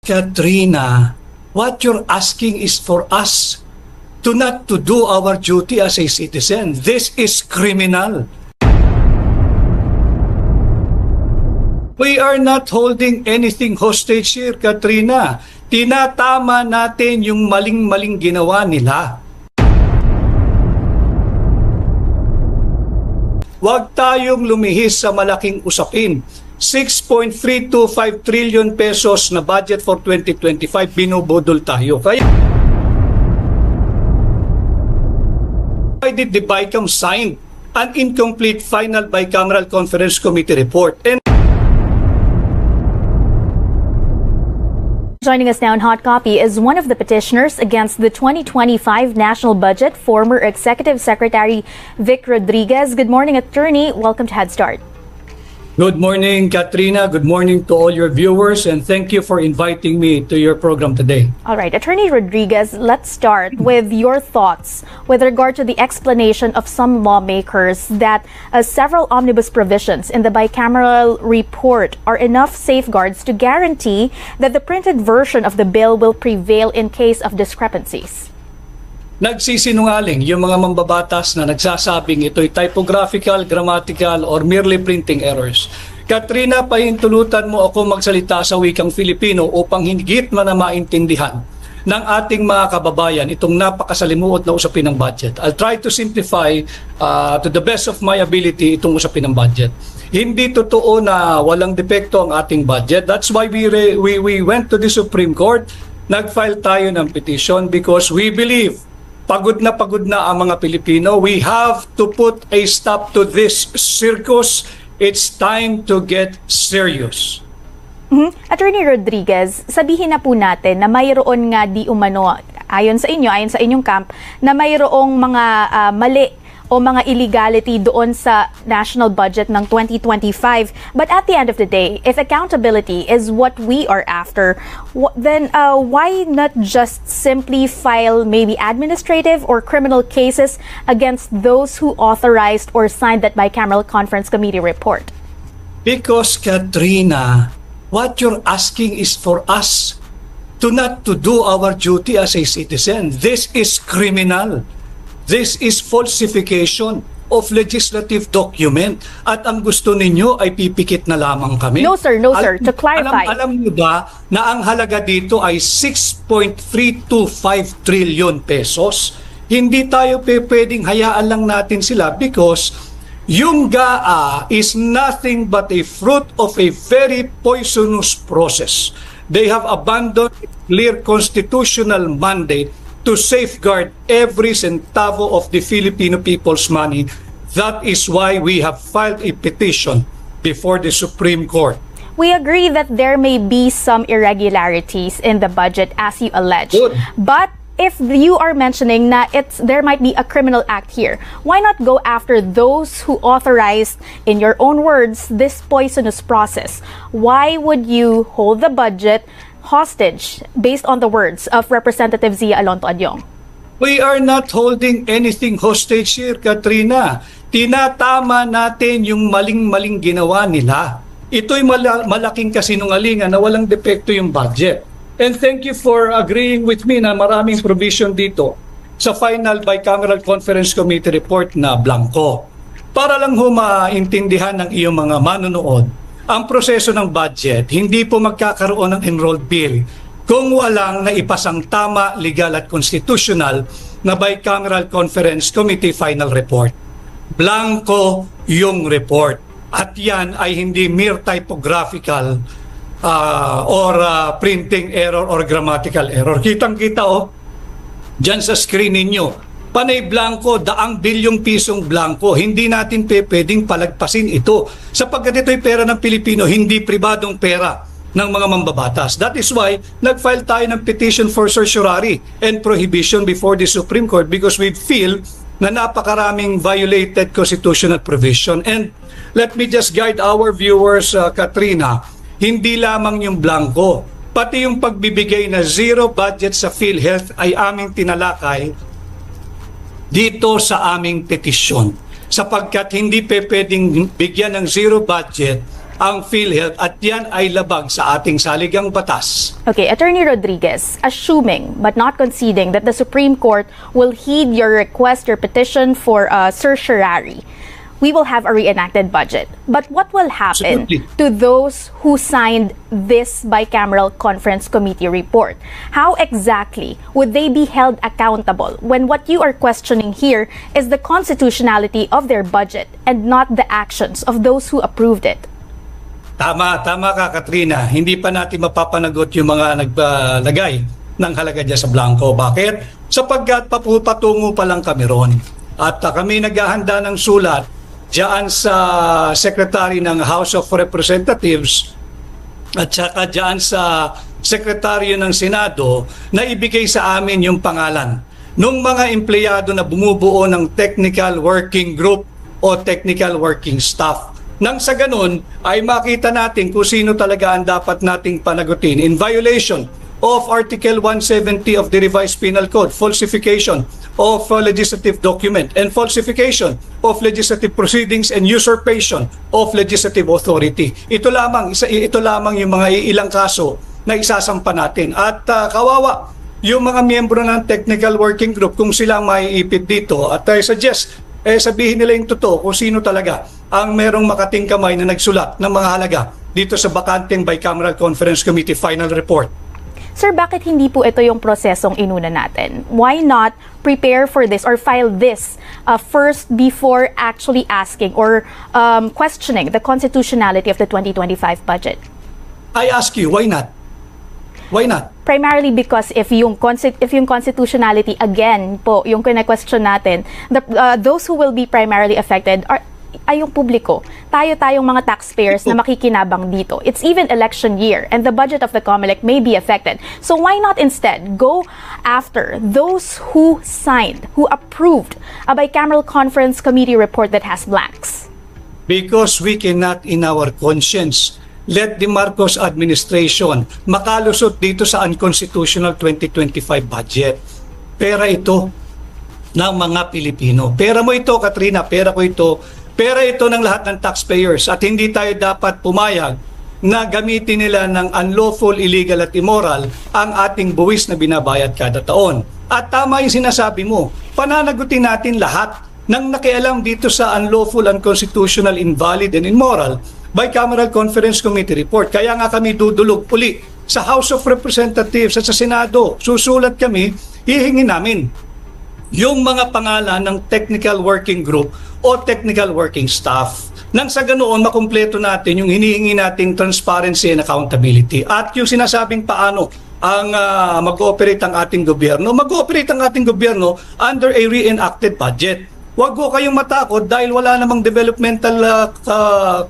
Katrina, what you're asking is for us to not to do our duty as a citizen. This is criminal. We are not holding anything hostage here, Katrina. Tinatama natin yung maling-maling ginawa nila. Huwag tayong lumihis sa malaking usapin. 6.325 trillion pesos na budget for 2025, binubudol tayo. Kaya why did the BICAM sign an incomplete final bicameral conference committee report? And joining us now in Hot Copy is one of the petitioners against the 2025 national budget, former Executive Secretary Vic Rodriguez. Good morning, attorney. Welcome to Head Start. good morning, Katrina. Good morning to all your viewers, and thank you for inviting me to your program today. All right, Attorney Rodriguez, let's start with your thoughts with regard to the explanation of some lawmakers that several omnibus provisions in the bicameral report are enough safeguards to guarantee that the printed version of the bill will prevail in case of discrepancies. Nagsisinungaling yung mga mambabatas na nagsasabing ito'y typographical, grammatical, or merely printing errors. Katrina, pahintulutan mo ako magsalita sa wikang Filipino upang higit man na maintindihan ng ating mga kababayan itong napakasalimuot na usapin ng budget. I'll try to simplify to the best of my ability itong usapin ng budget. Hindi totoo na walang depekto ang ating budget. That's why we went to the Supreme Court. Nag-file tayo ng petition because we believe pagod na ang mga Pilipino. We have to put a stop to this circus. It's time to get serious. Attorney Rodriguez, sabihin na po natin na mayroon nga di umano, ayon sa inyong camp, na mayroong mga mali o mga illegality doon sa national budget ng 2025. But at the end of the day, if accountability is what we are after, then why not just simply file maybe administrative or criminal cases against those who authorized or signed that bicameral conference committee report? Because, Katrina, what you're asking is for us to not to do our duty as a citizen. This is criminal. This is falsification of legislative document. At ang gusto ninyo ay pipikit na lamang kami. No sir, no sir. To clarify. Alam niyo ba na ang halaga dito ay 6.325 trillion pesos? Hindi tayo pwedeng hayaan lang natin sila because yung GAA is nothing but a fruit of a very poisonous process. They have abandoned a clear constitutional mandate to safeguard every centavo of the Filipino people's money. That is why we have filed a petition before the Supreme Court. We agree that there may be some irregularities in the budget as you allege. Good. But if you are mentioning that there might be a criminal act here, why not go after those who authorized, in your own words, this poisonous process? Why would you hold the budget hostage based on the words of Representative Zia Alonto Adyong? We are not holding anything hostage here, Katrina. Tinatama natin yung maling-maling ginawa nila. Ito'y malaking kasinungalingan na walang depekto yung budget. And thank you for agreeing with me na maraming provision dito sa final bicameral conference committee report na blanco. Para lang maintindihan ng iyong mga manonood, ang proseso ng budget, hindi po magkakaroon ng enrolled bill kung walang naipasang tama, legal at constitutional na bicameral conference committee final report. Blanco yung report. At yan ay hindi mere typographical or printing error or grammatical error. Kitang-kita dyan sa screen ninyo. Panay blanco, daang bilyong pisong blanco. Hindi natin pwedeng palagpasin ito. Sapagkat ito'y pera ng Pilipino, hindi pribadong pera ng mga mambabatas. That is why nag-file tayo ng petition for certiorari and prohibition before the Supreme Court because we feel na napakaraming violated constitutional provision. And let me just guide our viewers, Katrina, hindi lamang yung blanco, pati yung pagbibigay na zero budget sa PhilHealth ay aming tinalakay dito sa aming petisyon sapagkat hindi pwedeng bigyan ng zero budget ang PhilHealth at yan ay labag sa ating saligang batas. Okay, Attorney Rodriguez, assuming but not conceding that the Supreme Court will heed your request, your petition for certiorari, we will have a reenacted budget. But what will happen Absolutely. to those who signed this bicameral conference committee report? How exactly would they be held accountable when what you are questioning here is the constitutionality of their budget and not the actions of those who approved it? Tama ka, Katrina. Hindi pa natin mapapanagot yung mga naglagay ng halaga dyan sa blanco. Bakit? Sapagkat patungo pa lang kami ron. At kami naghahanda ng sulat dyan sa Secretary ng House of Representatives at saka dyan sa Sekretaryo ng Senado na ibigay sa amin yung pangalan nung mga empleyado na bumubuo ng Technical Working Group o Technical Working Staff. Nang sa ganun ay makita natin kung sino talaga ang dapat nating panagutin in violation of Article 170 of the Revised Penal Code, falsification of legislative document and falsification of legislative proceedings and usurpation of legislative authority. Ito lamang yung mga ilang kaso na isasampa natin. At kawawa yung mga miyembro ng Technical Working Group kung sila maiipit dito. At I suggest sabihin nila yung totoo kung sino talaga ang merong makating kamay na nagsulat ng mga halaga dito sa bakanteng Bicameral Conference Committee Final Report. Sir, bakit hindi po ito yung prosesong inuna natin? Why not prepare for this or file this first before actually asking or questioning the constitutionality of the 2025 budget? I ask you, why not? Why not? Primarily because if yung constitutionality again po yung kina-question natin, those who will be primarily affected ay yung publiko. Tayong mga taxpayers na makikinabang dito. It's even election year and the budget of the COMELEC may be affected. So why not instead go after those who signed, who approved a bicameral conference committee report that has blanks? Because we cannot in our conscience let the Marcos administration makalusot dito sa unconstitutional 2025 budget. Pera ito ng mga Pilipino. Pera mo ito, Katrina, pera ko ito. Pera ito ng lahat ng taxpayers at hindi tayo dapat pumayag na gamitin nila ng unlawful, illegal at immoral ang ating buwis na binabayad kada taon. At tama yung sinasabi mo, pananagutin natin lahat ng nakialam dito sa unlawful, unconstitutional, invalid and immoral Bicameral Conference Committee report. Kaya nga kami dudulog uli sa House of Representatives at sa Senado. Susulat kami, hihingin namin yung mga pangalan ng Technical Working Group o Technical Working Staff. Nang sa ganoon, makumpleto natin yung hinihingi nating transparency and accountability. At yung sinasabing paano ang mag-ooperate ang ating gobyerno, mag-ooperate ang ating gobyerno under a reenacted budget. Huwag ko kayong matakot dahil wala namang developmental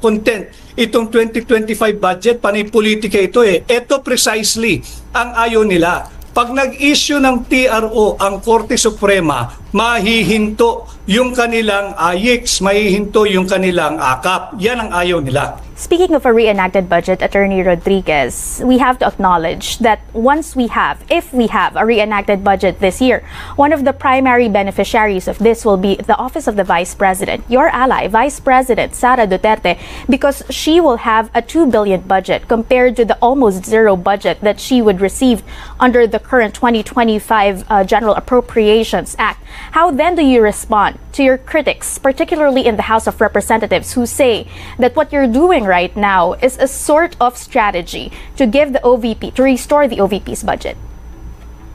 content itong 2025 budget, panay politika ito eh. Ito precisely ang ayaw nila. Pag nag-issue ng TRO ang Korte Suprema, mahihinto yung kanilang AYIX, mahihinto yung kanilang AKAP. Yan ang ayaw nila. Speaking of a reenacted budget, Attorney Rodriguez, we have to acknowledge that if we have a reenacted budget this year, one of the primary beneficiaries of this will be the Office of the Vice President, your ally, Vice President Sara Duterte, because she will have a 2 billion budget compared to the almost zero budget that she would receive under the current 2025 General Appropriations Act. How then do you respond to your critics, particularly in the House of Representatives, who say that what you're doing right now is a sort of strategy to give the OVP, to restore the OVP's budget?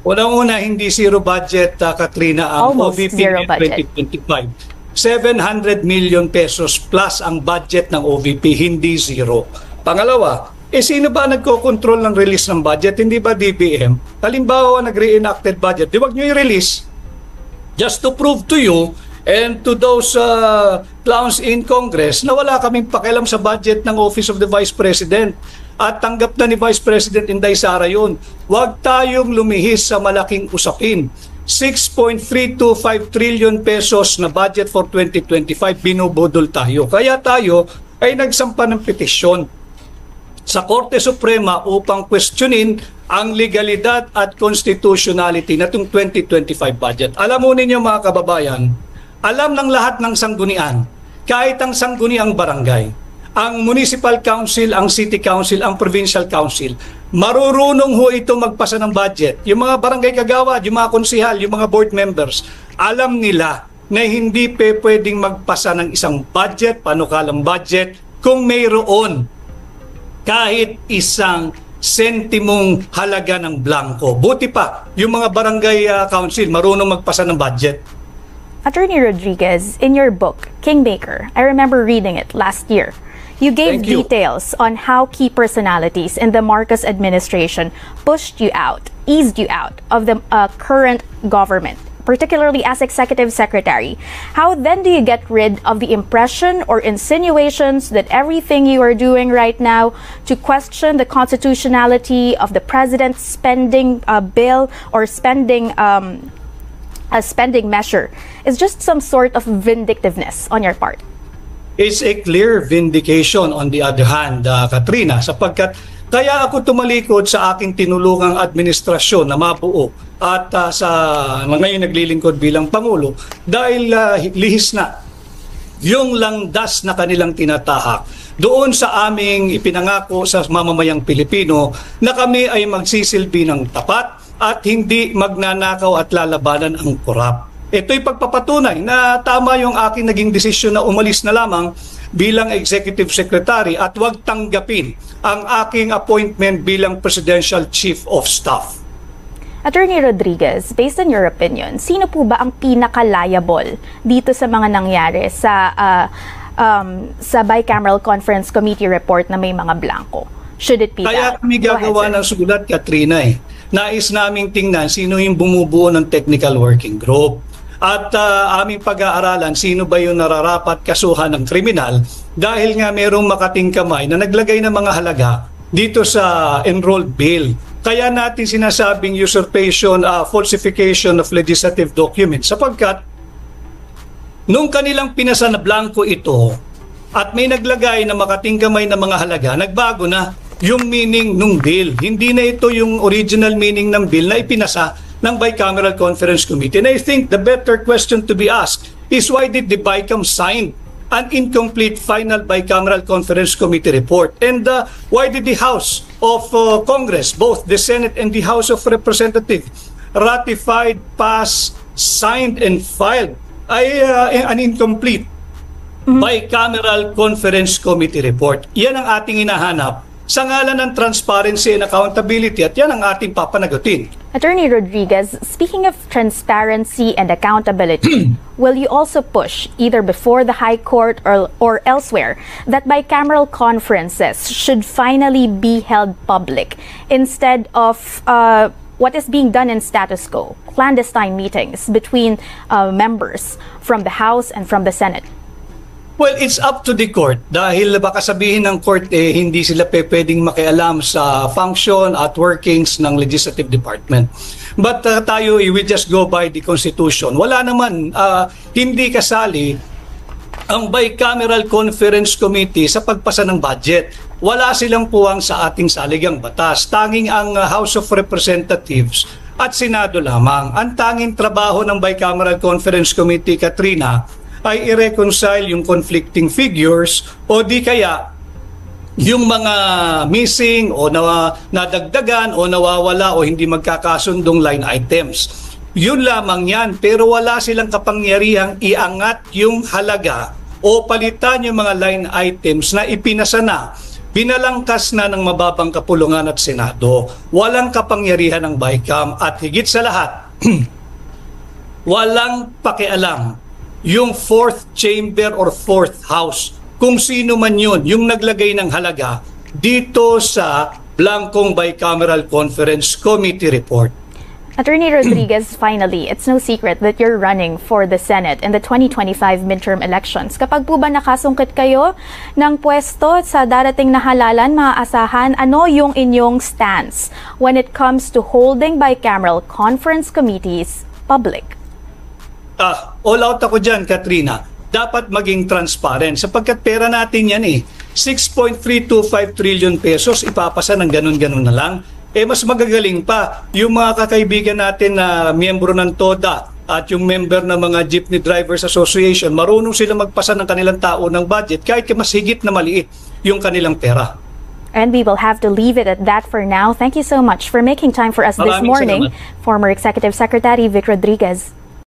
Unang-una, hindi zero budget, Katrina, ang Almost OVP zero in budget. 2025. 700 million pesos plus ang budget ng OVP, hindi zero. Pangalawa, sino ba nagko-control ng release ng budget? Hindi ba DBM? Halimbawa, nag-reenacted budget, di wag nyo i-release just to prove to you and to those clowns in Congress na wala kaming pakialam sa budget ng Office of the Vice President. At tanggap na ni Vice President Inday Sara yun. Huwag tayong lumihis sa malaking usapin. 6.325 trillion pesos na budget for 2025, binubudol tayo. Kaya tayo ay nagsampa ng petisyon sa Korte Suprema upang questionin ang legalidad at constitutionality na itong 2025 budget. Alam mo ninyo mga kababayan, alam ng lahat ng sanggunian, kahit ang sangguniang barangay, ang municipal council, ang city council, ang provincial council, marurunong ho ito magpasa ng budget. Yung mga barangay kagawad, yung mga konsihal, yung mga board members, alam nila na hindi pwedeng magpasa ng isang budget, panukalang budget, kung mayroon kahit isang sentimong halaga ng blanco. Buti pa, yung mga barangay council marunong magpasa ng budget. Attorney Rodriguez, in your book, Kingmaker, I remember reading it last year. You gave Thank you. details on how key personalities in the Marcos administration pushed you out, eased you out of the current government, particularly as executive secretary. How then do you get rid of the impression or insinuations that everything you are doing right now to question the constitutionality of the president's spending bill or spending a spending measure is just some sort of vindictiveness on your part? It's a clear vindication on the other hand, Katrina, sapagkat kaya ako tumalikod sa aking tinulungang administrasyon na mabuo at sa ngayon naglilingkod bilang Pangulo dahil lihis na yung langdas na kanilang tinatahak doon sa aming ipinangako sa mamamayang Pilipino na kami ay magsisilbi ng tapat at hindi magnanakaw at lalabanan ang korap. Ito'y pagpapatunay na tama yung aking naging desisyon na umalis na lamang bilang Executive Secretary at huwag tanggapin ang aking appointment bilang Presidential Chief of Staff. Attorney Rodriguez, based on your opinion, sino po ba ang pinaka-liable dito sa mga nangyari sa Bicameral Conference Committee report na may mga blanco? Should it be Kaya that? kami gagawa ng sulat, Katrina. Nais naming tingnan sino yung bumubuo ng technical working group. At aming pag-aaralan sino ba yung nararapat kasuhan ng kriminal dahil nga merong makating kamay na naglagay ng mga halaga dito sa enrolled bill. Kaya natin sinasabing usurpation, falsification of legislative documents sapagkat nung kanilang pinasa na blanco ito at may naglagay na makating kamay na mga halaga, nagbago na yung meaning ng bill. Hindi na ito yung original meaning ng bill na ipinasa ng Bicameral Conference Committee. And I think the better question to be asked is why did the BICAM sign an incomplete final Bicameral Conference Committee report? And why did the House of Congress, both the Senate and the House of Representatives, ratified, passed, signed, and filed an incomplete Bicameral Conference Committee report? Yan ang ating hinahanap sa ngalan ng transparency and accountability at yan ang ating papanagutin. Attorney Rodriguez, speaking of transparency and accountability, will you also push, either before the High Court or elsewhere, that bicameral conferences should finally be held public instead of what is being done in status quo, clandestine meetings between members from the House and from the Senate? Well, it's up to the court dahil baka sabihin ng court hindi sila pwedeng makialam sa function at workings ng Legislative Department. But tayo, we just go by the Constitution. Wala naman, hindi kasali ang Bicameral Conference Committee sa pagpasa ng budget. Wala silang puwang sa ating saligang batas. Tanging ang House of Representatives at Senado lamang. Ang tanging trabaho ng Bicameral Conference Committee, Katrina, ay i-reconcile yung conflicting figures o di kaya yung mga missing o nadagdagan o nawawala o hindi magkakasundong line items. Yun lamang yan, pero wala silang kapangyarihang iangat yung halaga o palitan yung mga line items na ipinasa na, binalangkas na ng mababang kapulungan at Senado. Walang kapangyarihan ng BICAM at higit sa lahat, walang pakialam yung fourth chamber or fourth house, kung sino man yun, yung naglagay ng halaga dito sa blankong Bicameral Conference Committee report. Attorney Rodriguez, finally, it's no secret that you're running for the Senate in the 2025 midterm elections. Kapag po ba nakasungkit kayo ng pwesto sa darating na halalan, maaasahan, ano yung inyong stance when it comes to holding bicameral conference committees public? All out ako dyan, Katrina. Dapat maging transparent sapagkat pera natin yan 6.325 trillion pesos ipapasa ng ganun-ganun na lang. Mas magagaling pa yung mga kakaibigan natin na miyembro ng TODA at yung member ng mga Jeepney Drivers Association, marunong sila magpasa ng kanilang tao ng budget kahit mas higit na maliit yung kanilang pera. And we will have to leave it at that for now. Thank you so much for making time for us this Maraming morning. salamat. Former Executive Secretary Vic Rodriguez.